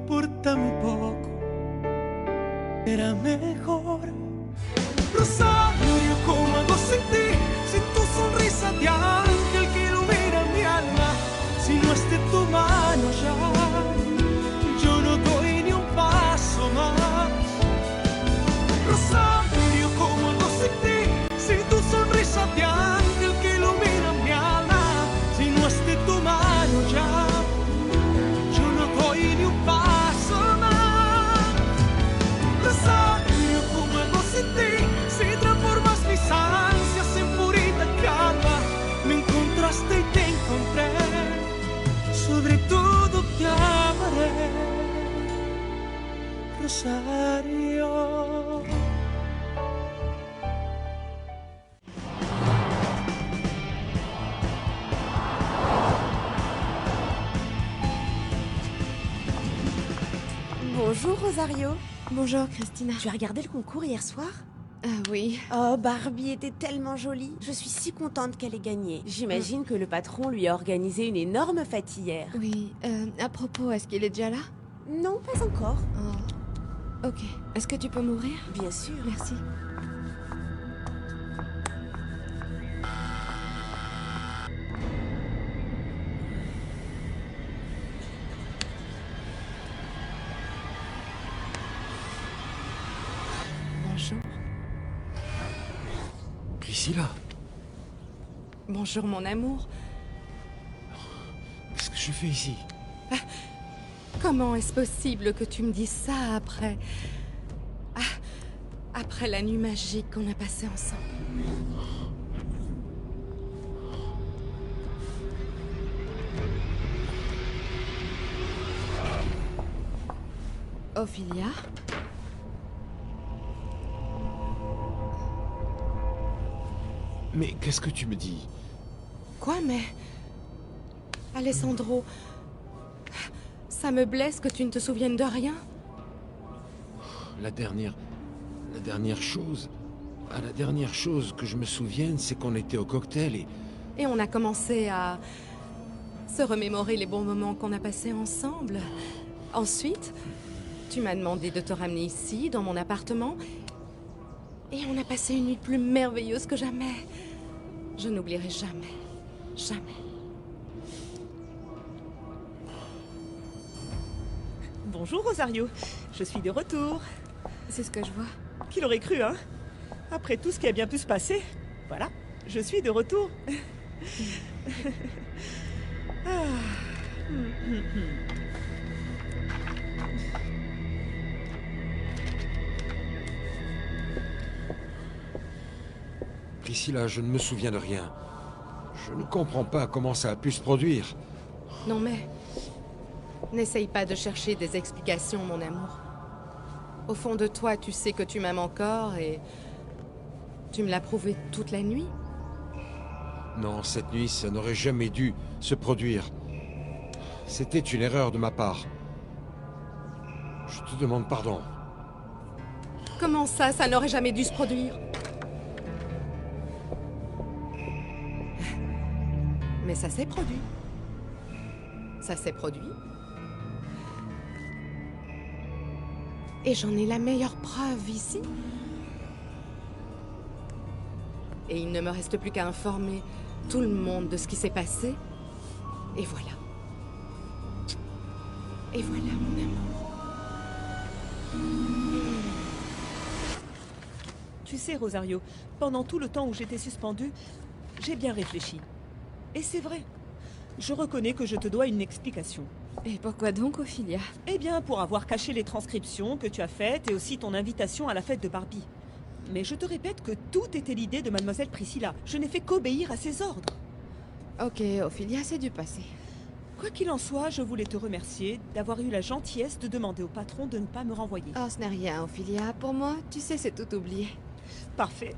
por tan poco era mejor. Rosario, ¿cómo hago sin ti? Sin tu sonrisa de ángel que ilumina mi alma. Si no es de tu mano ya, yo no doy ni un paso más. Rosario, ¿cómo hago sin ti? Sin tu sonrisa de ángel que ilumina mi alma. Si no es de tu mano ya, yo no doy ni un paso más. Rosario, ¿cómo hago sin ti? Si transformas mis ansias en purita calma. Me encontraste y te encontré. Sobre todo te amaré, Rosario. Bonjour Rosario. Bonjour Christina. Tu as regardé le concours hier soir? Ah oui. Oh, Barbie était tellement jolie. Je suis si contente qu'elle ait gagné. J'imagine que le patron lui a organisé une énorme fête hier. Oui, à propos, est-ce qu'il est déjà là? Non, pas encore. Oh. Ok. Est-ce que tu peux m'ouvrir? Bien sûr. Merci. Bonjour. Priscilla, Bonjour mon amour. qu'est-ce que je fais ici? Comment est-ce possible que tu me dises ça après... après la nuit magique qu'on a passée ensemble? Ophelia? Mais qu'est-ce que tu me dis? Quoi, mais... Alessandro... Ça me blesse que tu ne te souviennes de rien. La dernière chose... la dernière chose que je me souvienne, c'est qu'on était au cocktail et... Et on a commencé à... se remémorer les bons moments qu'on a passés ensemble. Ensuite, tu m'as demandé de te ramener ici, dans mon appartement. Et on a passé une nuit plus merveilleuse que jamais. Je n'oublierai jamais. Jamais. Bonjour Rosario, je suis de retour. C'est ce que je vois. Qui l'aurait cru, hein? Après tout ce qui a bien pu se passer, voilà, je suis de retour. Ah. Priscilla, je ne me souviens de rien. Je ne comprends pas comment ça a pu se produire. Non mais... N'essaye pas de chercher des explications, mon amour. Au fond de toi, tu sais que tu m'aimes encore et... Tu me l'as prouvé toute la nuit. Non, cette nuit, ça n'aurait jamais dû se produire. C'était une erreur de ma part. Je te demande pardon. Comment ça n'aurait jamais dû se produire? Mais ça s'est produit. Ça s'est produit. Et j'en ai la meilleure preuve ici. Et il ne me reste plus qu'à informer tout le monde de ce qui s'est passé. Et voilà. Et voilà, mon amour. Tu sais, Rosario, pendant tout le temps où j'étais suspendue, j'ai bien réfléchi. Et c'est vrai. Je reconnais que je te dois une explication. Et pourquoi donc, Ophelia? Eh bien, pour avoir caché les transcriptions que tu as faites et aussi ton invitation à la fête de Barbie. Mais je te répète que tout était l'idée de mademoiselle Priscilla. Je n'ai fait qu'obéir à ses ordres. Ok, Ophelia, c'est du passé. Quoi qu'il en soit, je voulais te remercier d'avoir eu la gentillesse de demander au patron de ne pas me renvoyer. Oh, ce n'est rien, Ophelia. Pour moi, tu sais, c'est tout oublié. Parfait.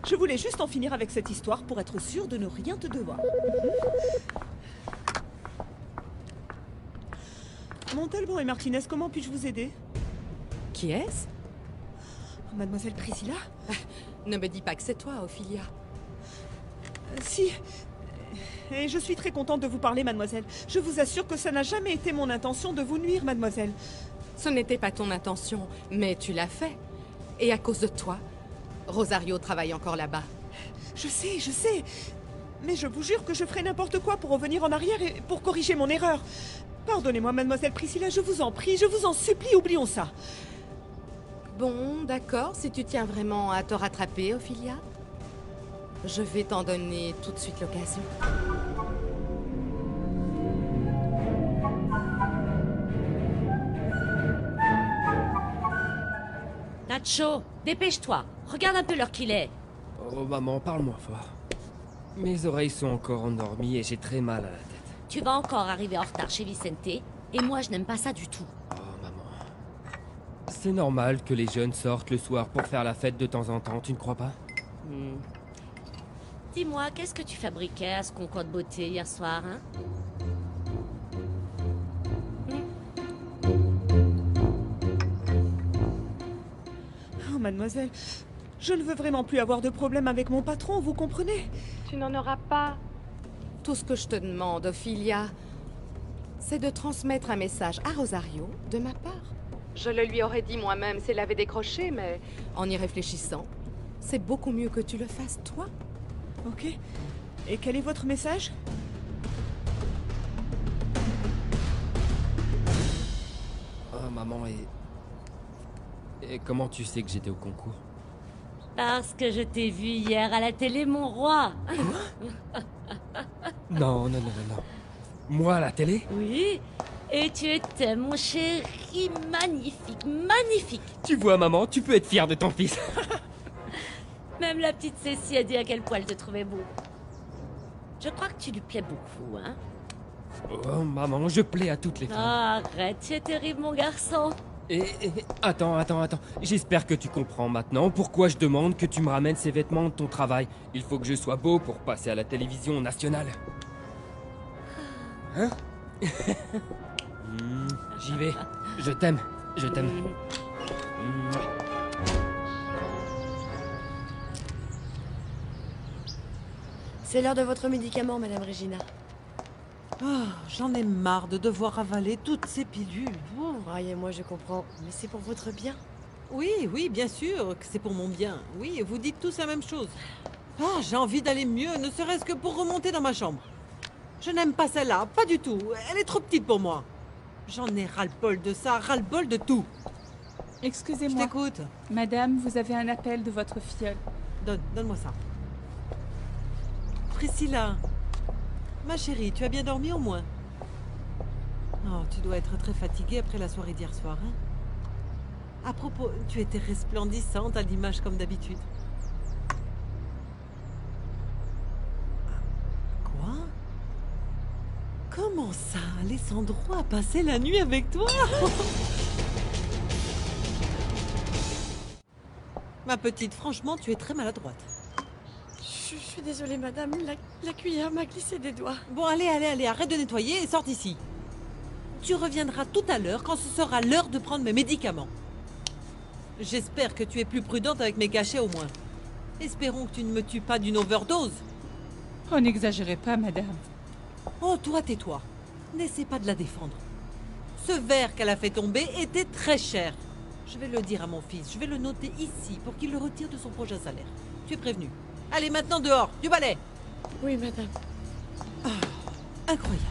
Je voulais juste en finir avec cette histoire pour être sûre de ne rien te devoir. Montalban et Martinez, comment puis-je vous aider? Qui est-ce? Mademoiselle Priscilla? Ne me dis pas que c'est toi, Ophelia. Si. Et je suis très contente de vous parler, mademoiselle. Je vous assure que ça n'a jamais été mon intention de vous nuire, mademoiselle. Ce n'était pas ton intention, mais tu l'as fait. Et à cause de toi, Rosario travaille encore là-bas. Je sais. Mais je vous jure que je ferai n'importe quoi pour revenir en arrière et pour corriger mon erreur. Pardonnez-moi, mademoiselle Priscilla, je vous en prie, je vous en supplie, oublions ça. Bon, d'accord, si tu tiens vraiment à te rattraper, Ophelia, je vais t'en donner tout de suite l'occasion. Nacho, dépêche-toi. Regarde un peu l'heure qu'il est. Oh maman, parle-moi fort. Mes oreilles sont encore endormies et j'ai très mal à la tête. Tu vas encore arriver en retard chez Vicente, et moi je n'aime pas ça du tout. Oh maman. C'est normal que les jeunes sortent le soir pour faire la fête de temps en temps, tu ne crois pas? Dis-moi, qu'est-ce que tu fabriquais à ce concours de beauté hier soir, hein? Oh, mademoiselle, je ne veux vraiment plus avoir de problème avec mon patron, vous comprenez? Tu n'en auras pas. Tout ce que je te demande, Ophelia, c'est de transmettre un message à Rosario de ma part. Je le lui aurais dit moi-même s'il avait décroché, mais en y réfléchissant, c'est beaucoup mieux que tu le fasses toi. Ok. Et quel est votre message? Oh maman, et comment tu sais que j'étais au concours? Parce que je t'ai vu hier à la télé, mon roi. Non. Moi à la télé? Oui, et tu étais, mon chéri, magnifique. Tu vois maman, tu peux être fière de ton fils. Même la petite Cécile a dit à quel point elle te trouvait beau. Je crois que tu lui plais beaucoup, hein? Oh maman, je plais à toutes les femmes. Arrête, tu es terrible, mon garçon. Et attends. J'espère que tu comprends maintenant pourquoi je demande que tu me ramènes ces vêtements de ton travail. Il faut que je sois beau pour passer à la télévision nationale. Hein? J'y vais. Je t'aime. C'est l'heure de votre médicament, Madame Regina. Ah, j'en ai marre de devoir avaler toutes ces pilules. Oh. Croyez-moi, je comprends, mais c'est pour votre bien. Oui, bien sûr que c'est pour mon bien. Oui, vous dites tous la même chose. Ah, j'ai envie d'aller mieux, ne serait-ce que pour remonter dans ma chambre. Je n'aime pas celle-là, pas du tout. Elle est trop petite pour moi. J'en ai ras-le-bol de ça, ras-le-bol de tout. Je Excusez-moi, t'écoute. madame, vous avez un appel de votre filleule. Donne-moi ça. Priscilla, ma chérie, tu as bien dormi au moins? Oh, tu dois être très fatiguée après la soirée d'hier soir, hein? À propos, tu étais resplendissante à l'image comme d'habitude. Quoi? Comment ça, Alessandro a passé la nuit avec toi? Ma petite, franchement, tu es très maladroite. Je suis désolée, madame. La cuillère m'a glissé des doigts. Bon, allez, arrête de nettoyer et sors d'ici. Tu reviendras tout à l'heure quand ce sera l'heure de prendre mes médicaments. J'espère que tu es plus prudente avec mes cachets au moins. Espérons que tu ne me tues pas d'une overdose. Oh, n'exagérez pas, madame. Oh, toi, tais-toi. N'essaie pas de la défendre. Ce verre qu'elle a fait tomber était très cher. Je vais le dire à mon fils. Je vais le noter ici pour qu'il le retire de son prochain salaire. Tu es prévenu. Allez, maintenant dehors, du balai. Oui, madame. Incroyable.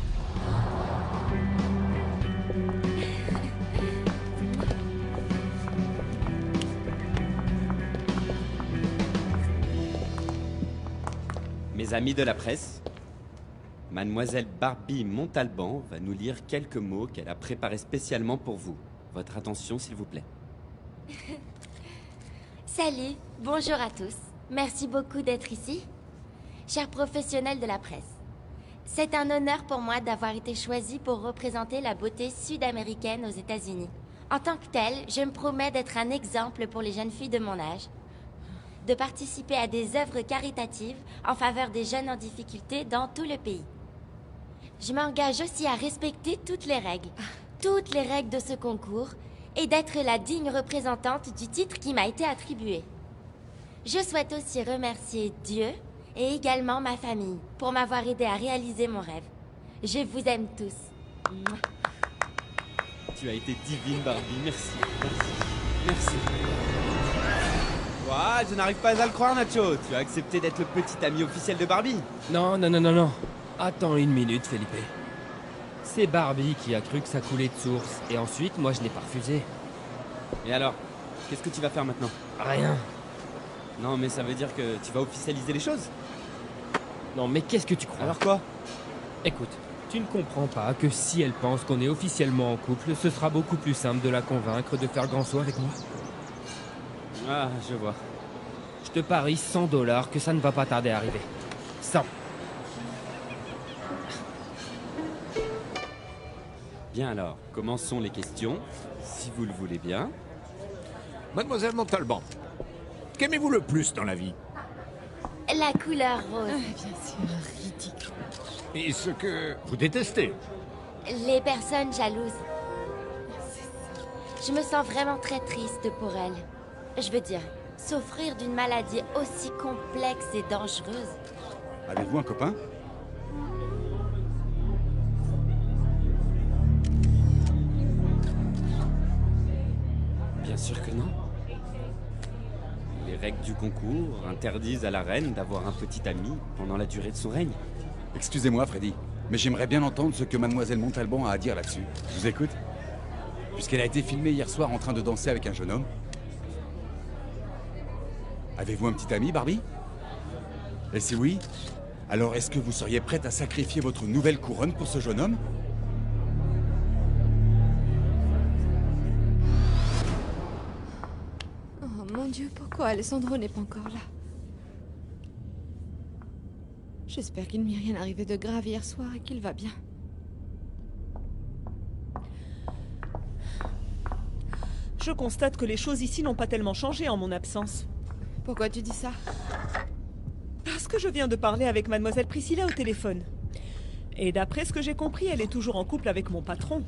Mes amis de la presse, Mademoiselle Barbie Montalban va nous lire quelques mots qu'elle a préparés spécialement pour vous. Votre attention, s'il vous plaît. Salut, bonjour à tous. Merci beaucoup d'être ici. Chers professionnels de la presse, c'est un honneur pour moi d'avoir été choisi pour représenter la beauté sud-américaine aux États-Unis. En tant que telle, je me promets d'être un exemple pour les jeunes filles de mon âge, de participer à des œuvres caritatives en faveur des jeunes en difficulté dans tout le pays. Je m'engage aussi à respecter toutes les règles de ce concours et d'être la digne représentante du titre qui m'a été attribué. Je souhaite aussi remercier Dieu Et également ma famille, pour m'avoir aidé à réaliser mon rêve. Je vous aime tous. Mouah. Tu as été divine, Barbie. Merci. Merci. Ouah, je n'arrive pas à le croire, Nacho. Tu as accepté d'être le petit ami officiel de Barbie. Non, non, non, non, non. Attends une minute, Felipe. C'est Barbie qui a cru que ça coulait de source. Et ensuite, moi, je l'ai pas refusé. Et alors, qu'est-ce que tu vas faire maintenant? Rien. Non, mais ça veut dire que tu vas officialiser les choses? Non, mais qu'est-ce que tu crois? Alors quoi? Écoute, tu ne comprends pas que si elle pense qu'on est officiellement en couple, ce sera beaucoup plus simple de la convaincre de faire grand saut avec moi. Ah, je vois. Je te parie $100 que ça ne va pas tarder à arriver. 100. Bien alors, commençons les questions, si vous le voulez bien. Mademoiselle Montalban, qu'aimez-vous le plus dans la vie? La couleur rose. Bien sûr, ridicule. Et ce que vous détestez? Les personnes jalouses. Je me sens vraiment très triste pour elles. Je veux dire, souffrir d'une maladie aussi complexe et dangereuse. Avez-vous un copain? Bien sûr que non. Les règles du concours interdisent à la reine d'avoir un petit ami pendant la durée de son règne. Excusez-moi, Freddy, mais j'aimerais bien entendre ce que Mademoiselle Montalban a à dire là-dessus. Je vous écoute. Puisqu'elle a été filmée hier soir en train de danser avec un jeune homme. Avez-vous un petit ami, Barbie? Et si oui, alors est-ce que vous seriez prête à sacrifier votre nouvelle couronne pour ce jeune homme? Oh mon Dieu, pourquoi Alessandro n'est pas encore là? J'espère qu'il ne m'est rien arrivé de grave hier soir et qu'il va bien. Je constate que les choses ici n'ont pas tellement changé en mon absence. Pourquoi tu dis ça? Parce que je viens de parler avec Mademoiselle Priscilla au téléphone. Et d'après ce que j'ai compris, elle est toujours en couple avec mon patron.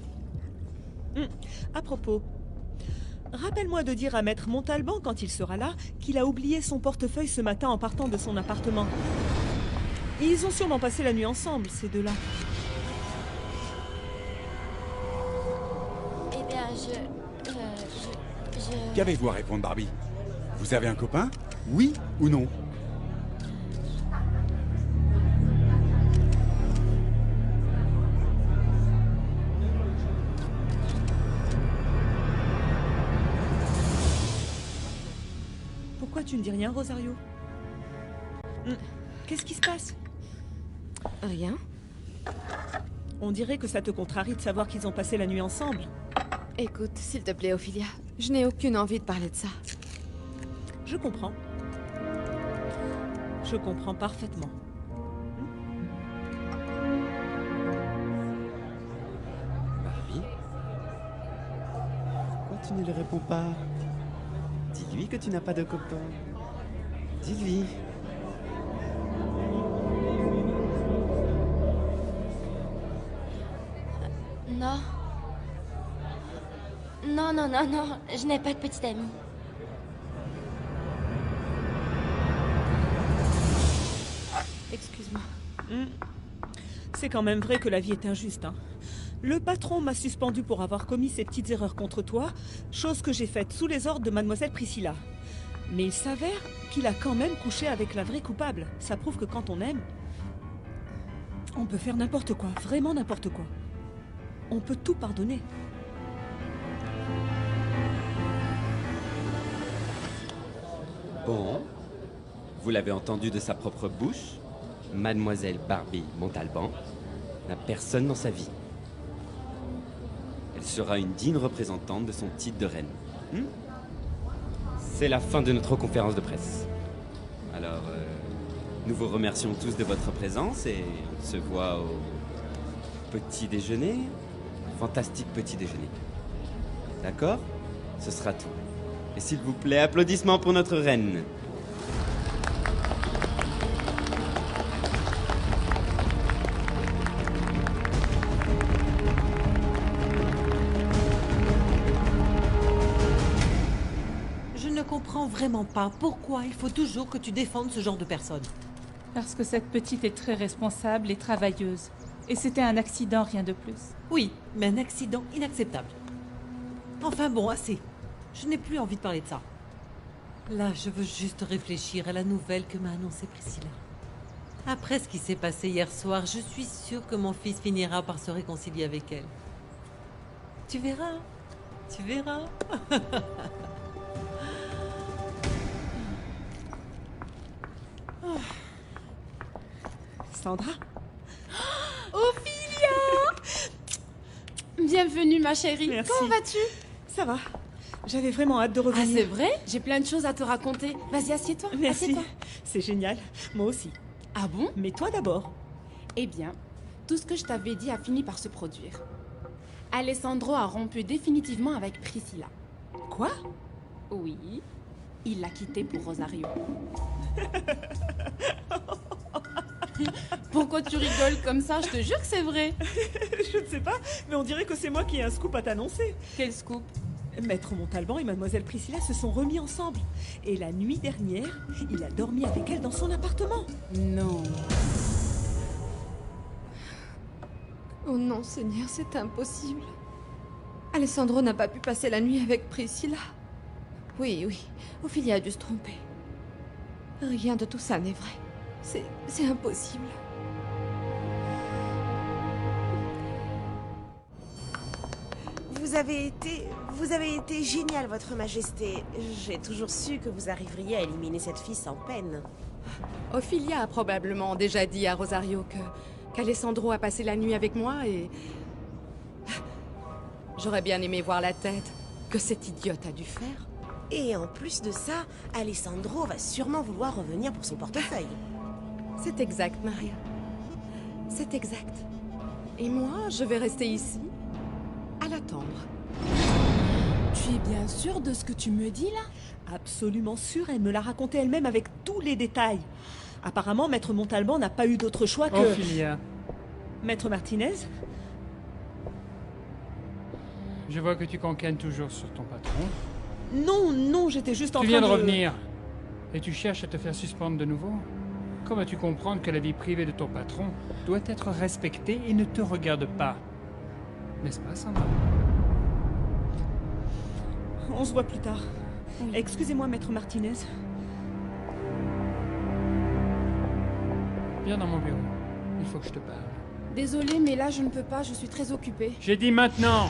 À propos, rappelle-moi de dire à Maître Montalban, quand il sera là, qu'il a oublié son portefeuille ce matin en partant de son appartement. Ils ont sûrement passé la nuit ensemble, ces deux-là. Eh bien, Qu'avez-vous à répondre, Barbie? Vous avez un copain? Oui ou non? Pourquoi tu ne dis rien, Rosario? Qu'est-ce qui se passe? Rien. On dirait que ça te contrarie de savoir qu'ils ont passé la nuit ensemble. Écoute, s'il te plaît, Ophelia, je n'ai aucune envie de parler de ça. Je comprends. Je comprends parfaitement. Barbie? Pourquoi tu ne lui réponds pas? Dis-lui que tu n'as pas de copain. Dis-lui. Non. Non, non, non, non, je n'ai pas de petit ami. Excuse-moi. C'est quand même vrai que la vie est injuste, hein. Le patron m'a suspendu pour avoir commis ces petites erreurs contre toi, chose que j'ai faite sous les ordres de Mademoiselle Priscilla. Mais il s'avère qu'il a quand même couché avec la vraie coupable. Ça prouve que quand on aime, on peut faire n'importe quoi, vraiment n'importe quoi. On peut tout pardonner. Bon, vous l'avez entendu de sa propre bouche, Mademoiselle Barbie Montalban n'a personne dans sa vie. Elle sera une digne représentante de son titre de reine. C'est la fin de notre conférence de presse. Alors, nous vous remercions tous de votre présence et on se voit au petit déjeuner. Fantastique petit déjeuner. D'accord? Ce sera tout. Et s'il vous plaît, applaudissements pour notre reine. Je ne comprends vraiment pas pourquoi il faut toujours que tu défendes ce genre de personnes. Parce que cette petite est très responsable et travailleuse. Et c'était un accident, rien de plus. Oui, mais un accident inacceptable. Enfin bon, assez. Je n'ai plus envie de parler de ça. Là, je veux juste réfléchir à la nouvelle que m'a annoncée Priscilla. Après ce qui s'est passé hier soir, je suis sûre que mon fils finira par se réconcilier avec elle. Tu verras. Tu verras. Sandra? Ophilia! Bienvenue, ma chérie. Merci. Comment vas-tu? Ça va. J'avais vraiment hâte de Ah, revenir. c'est vrai? J'ai plein de choses à te raconter. Vas-y, assieds-toi. Merci. Assieds-toi. C'est génial. Moi aussi. Ah bon? Mais toi d'abord. Eh bien, tout ce que je t'avais dit a fini par se produire. Alessandro a rompu définitivement avec Priscilla. Quoi? Oui. Il l'a quittée pour Rosario. Pourquoi tu rigoles comme ça? Je te jure que c'est vrai. Je ne sais pas, mais on dirait que c'est moi qui ai un scoop à t'annoncer. Quel scoop? Maître Montalban et Mademoiselle Priscilla se sont remis ensemble. Et la nuit dernière, il a dormi avec elle dans son appartement. Non. Oh non, Seigneur, c'est impossible. Alessandro n'a pas pu passer la nuit avec Priscilla. Oui, Ophilia a dû se tromper. Rien de tout ça n'est vrai. C'est impossible. Vous avez été génial, Votre Majesté. J'ai toujours su que vous arriveriez à éliminer cette fille sans peine. Ophilia a probablement déjà dit à Rosario qu'Alessandro a passé la nuit avec moi et... J'aurais bien aimé voir la tête que cette idiote a dû faire. Et en plus de ça, Alessandro va sûrement vouloir revenir pour son portefeuille. C'est exact, Maria. C'est exact. Et moi, je vais rester ici, à l'attendre. Tu es bien sûre de ce que tu me dis là? Absolument sûre, elle me l'a raconté elle-même avec tous les détails. Apparemment, Maître Montalban n'a pas eu d'autre choix que... Ophilia, Maître Martinez? je vois que tu cancanes toujours sur ton patron. Non, j'étais juste en train Tu de... viens de revenir et tu cherches à te faire suspendre de nouveau? Comment vas-tu comprendre que la vie privée de ton patron doit être respectée et ne te regarde pas? N'est-ce pas, Sandra? On se voit plus tard. Oui. Excusez-moi, Maître Martinez. Viens dans mon bureau. Il faut que je te parle. Désolée, mais là je ne peux pas, je suis très occupée. J'ai dit maintenant!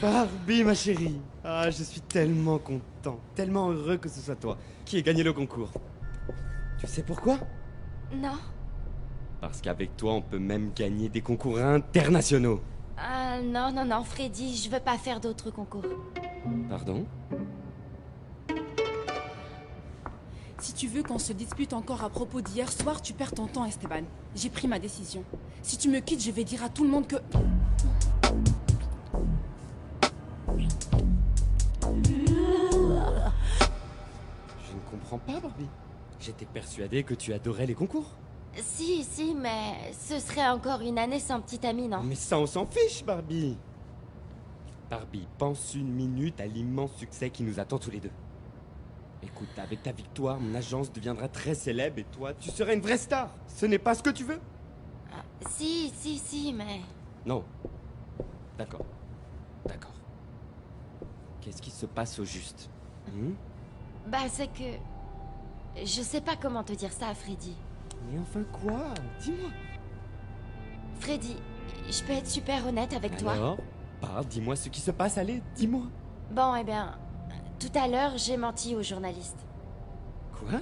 Barbie, ma chérie. Ah, je suis tellement content, tellement heureux que ce soit toi qui ait gagné le concours. Tu sais pourquoi? Non. Parce qu'avec toi, on peut même gagner des concours internationaux. Non, Freddy, je veux pas faire d'autres concours. Pardon? Si tu veux qu'on se dispute encore à propos d'hier soir, tu perds ton temps, Esteban. J'ai pris ma décision. Si tu me quittes, je vais dire à tout le monde que... Je ne comprends pas, Barbie. J'étais persuadé que tu adorais les concours. Si, mais ce serait encore une année sans petite amie, non? Mais ça, on s'en fiche, Barbie. Barbie, pense une minute à l'immense succès qui nous attend tous les deux. Écoute, avec ta victoire, mon agence deviendra très célèbre et toi, tu seras une vraie star. Ce n'est pas ce que tu veux? Si, mais... Non. D'accord. Qu'est-ce qui se passe au juste? c'est que... Je sais pas comment te dire ça, Freddy. Mais enfin quoi? Dis-moi. Freddy, je peux être super honnête avec toi? Alors, parle, dis-moi ce qui se passe, allez, dis-moi. Bon, eh bien, tout à l'heure, j'ai menti aux journalistes. Quoi?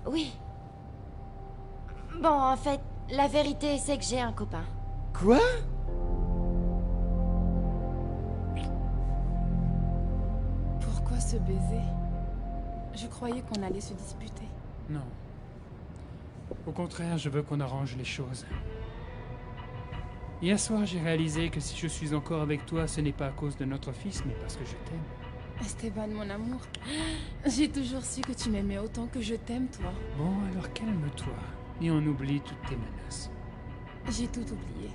Oui. Bon, en fait, la vérité, c'est que j'ai un copain. Quoi? Pourquoi ce baiser? Je croyais qu'on allait se disputer. Non. Au contraire, je veux qu'on arrange les choses. Hier soir, j'ai réalisé que si je suis encore avec toi, ce n'est pas à cause de notre fils, mais parce que je t'aime. Esteban, mon amour, j'ai toujours su que tu m'aimais autant que je t'aime, toi. Bon, alors calme-toi, et on oublie toutes tes menaces. J'ai tout oublié.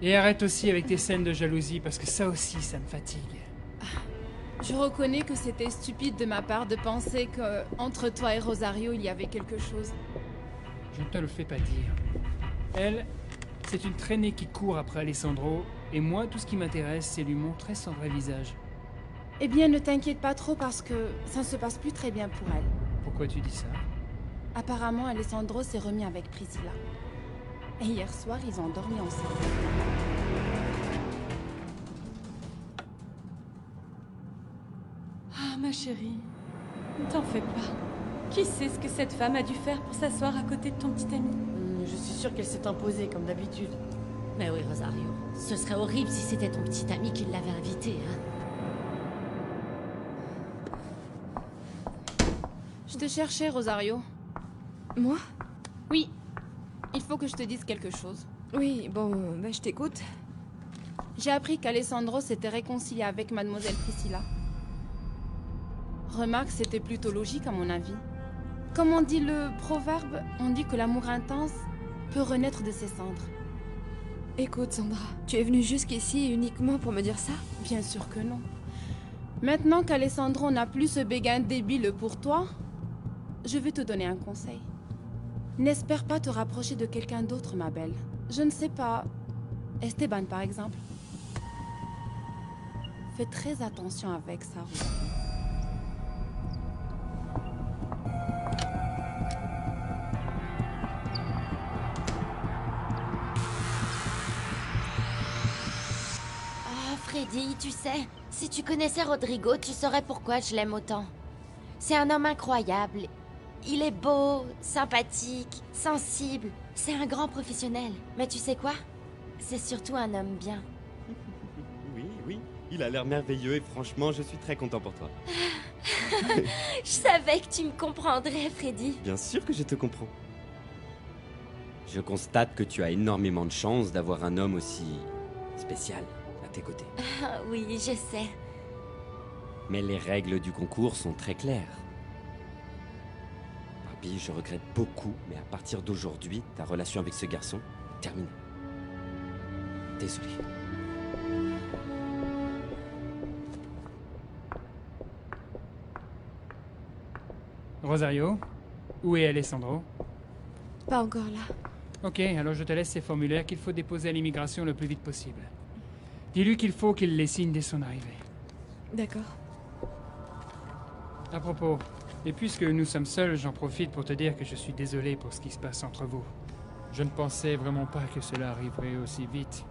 Et arrête aussi avec tes scènes de jalousie, parce que ça aussi, ça me fatigue. Je reconnais que c'était stupide de ma part de penser que entre toi et Rosario, il y avait quelque chose. Je ne te le fais pas dire. Elle, c'est une traînée qui court après Alessandro, et moi, tout ce qui m'intéresse, c'est lui montrer son vrai visage. Eh bien, ne t'inquiète pas trop parce que ça ne se passe plus très bien pour elle. Pourquoi tu dis ça? Apparemment, Alessandro s'est remis avec Priscilla. Et hier soir, ils ont dormi ensemble. Ah, ma chérie, ne t'en fais pas. Qui sait ce que cette femme a dû faire pour s'asseoir à côté de ton petit ami? Je suis sûre qu'elle s'est imposée, comme d'habitude. Mais oui, Rosario, ce serait horrible si c'était ton petit ami qui l'avait invitée, hein. Je te cherchais, Rosario. Moi? Oui. Il faut que je te dise quelque chose. Oui, bon, bah, je t'écoute. J'ai appris qu'Alessandro s'était réconcilié avec mademoiselle Priscilla. Remarque, c'était plutôt logique à mon avis. Comme on dit le proverbe, on dit que l'amour intense peut renaître de ses cendres. Écoute, Sandra, tu es venue jusqu'ici uniquement pour me dire ça? Bien sûr que non. Maintenant qu'Alessandro n'a plus ce béguin débile pour toi, je vais te donner un conseil. N'espère pas te rapprocher de quelqu'un d'autre, ma belle. Je ne sais pas. Esteban, par exemple. Fais très attention avec ça, Rosario. Ah, Freddy, tu sais, si tu connaissais Rodrigo, tu saurais pourquoi je l'aime autant. C'est un homme incroyable. Il est beau, sympathique, sensible. C'est un grand professionnel. Mais tu sais quoi? C'est surtout un homme bien. Oui, oui, il a l'air merveilleux et franchement, je suis très content pour toi. Je savais que tu me comprendrais, Freddy. Bien sûr que je te comprends. Je constate que tu as énormément de chance d'avoir un homme aussi spécial à tes côtés. Ah, oui, je sais. Mais les règles du concours sont très claires. Barbie, je regrette beaucoup, mais à partir d'aujourd'hui, ta relation avec ce garçon est terminée. Désolé. Rosario, où est Alessandro? Pas encore là. Ok, alors je te laisse ces formulaires qu'il faut déposer à l'immigration le plus vite possible. Dis-lui qu'il faut qu'il les signe dès son arrivée. D'accord. À propos, et puisque nous sommes seuls, j'en profite pour te dire que je suis désolé pour ce qui se passe entre vous. Je ne pensais vraiment pas que cela arriverait aussi vite.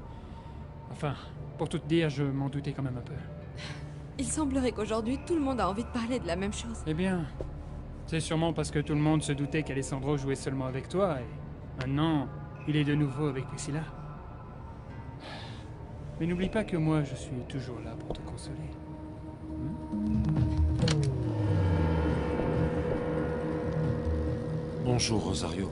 Enfin, pour tout te dire, je m'en doutais quand même un peu. Il semblerait qu'aujourd'hui, tout le monde a envie de parler de la même chose. Eh bien, c'est sûrement parce que tout le monde se doutait qu'Alessandro jouait seulement avec toi, et maintenant, il est de nouveau avec Priscilla. Mais n'oublie pas que moi, je suis toujours là pour te consoler. Bonjour, Rosario.